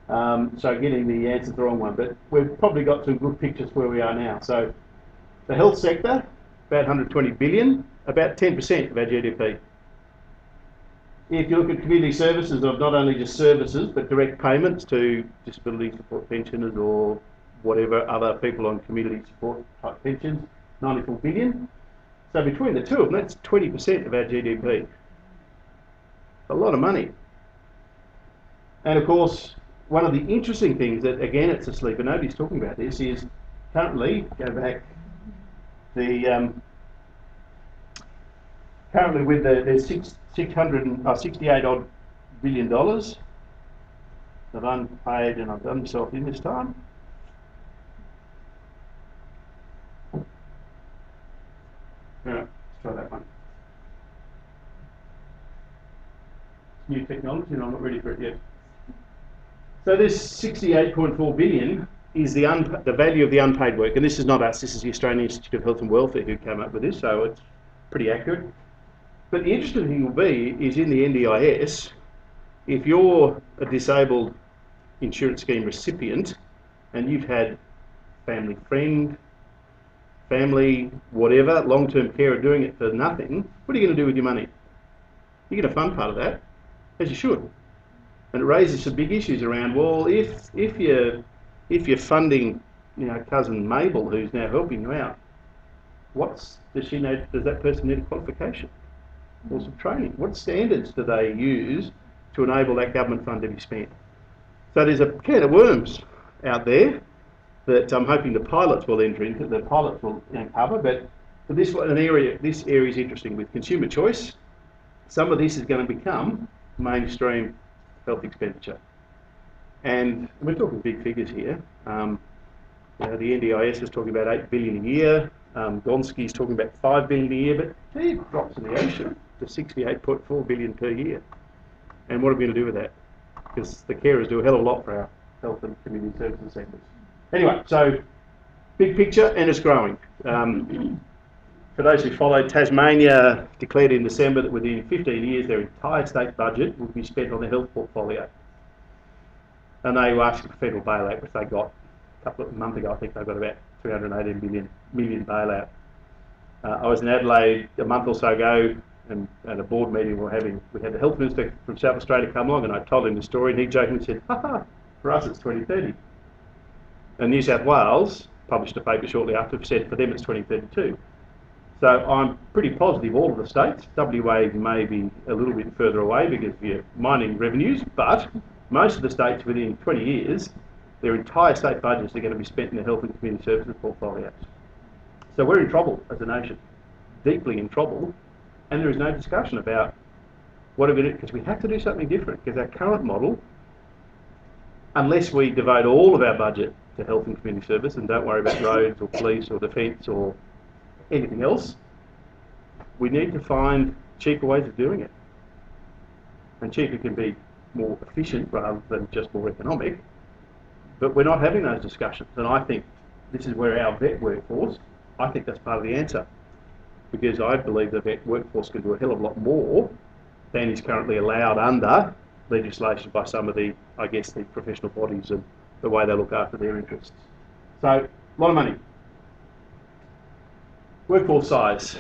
So getting the answer the wrong one, but we've probably got some good pictures where we are now. So the health sector, about 120 billion, about 10% of our GDP. If you look at community services of not only just services, but direct payments to disability support pensioners or whatever other people on community support type pensions, 94 billion. So between the two of them, that's 20% of our GDP. A lot of money. And of course, one of the interesting things that, again, it's a sleeper, nobody's talking about this, is currently, go back, currently with there's 68 odd billion dollars of unpaid, and I've done myself in this time. Right, let's try that one. New technology, and I'm not ready for it yet. So this 68.4 billion is the value of the unpaid work, and this is not us, this is the Australian Institute of Health and Welfare who came up with this, so it's pretty accurate. But the interesting thing will be is in the NDIS, if you're a disabled insurance scheme recipient and you've had family friend, family whatever, long-term carer doing it for nothing, what are you going to do with your money? You're going to fund part of that, as you should. And it raises some big issues around, well, if you're funding, cousin Mabel who's now helping you out, does that person need a qualification or some training? What standards do they use to enable that government fund to be spent? So there's a can of worms out there that I'm hoping the pilots will enter into, the pilots will cover, but for this area is interesting with consumer choice. Some of this is going to become mainstream health expenditure. And we're talking big figures here. The NDIS is talking about 8 billion a year. Gonski's talking about 5 billion a year, but it drops in the ocean to 68.4 billion per year. And what are we going to do with that? Because the carers do a hell of a lot for our health and community services sectors. Anyway, so big picture, and it's growing. For those who follow, Tasmania declared in December that within 15 years their entire state budget would be spent on the health portfolio. And they were asking for federal bailout, which they got a couple of months ago. I think they got about 318 million bailout. I was in Adelaide a month or so ago, and at a board meeting we had the health minister from South Australia come along, and I told him the story, and he jokingly said, "Ha, for us it's 2030." And New South Wales published a paper shortly after, said for them it's 2032. So I'm pretty positive all of the states, WA may be a little bit further away because of your mining revenues, but most of the states within 20 years, their entire state budgets are going to be spent in the health and community services portfolios. So we're in trouble as a nation, deeply in trouble, and there is no discussion about what are we going to do, because we have to do something different, because our current model, unless we devote all of our budget to health and community service and don't worry about roads or police or defence or anything else, we need to find cheaper ways of doing it. And cheaper can be more efficient rather than just more economic, but we're not having those discussions. And I think this is where our vet workforce, I think that's part of the answer, because I believe the vet workforce can do a hell of a lot more than is currently allowed under legislation by some of the, I guess, the professional bodies and the way they look after their interests. So, a lot of money. Workforce size.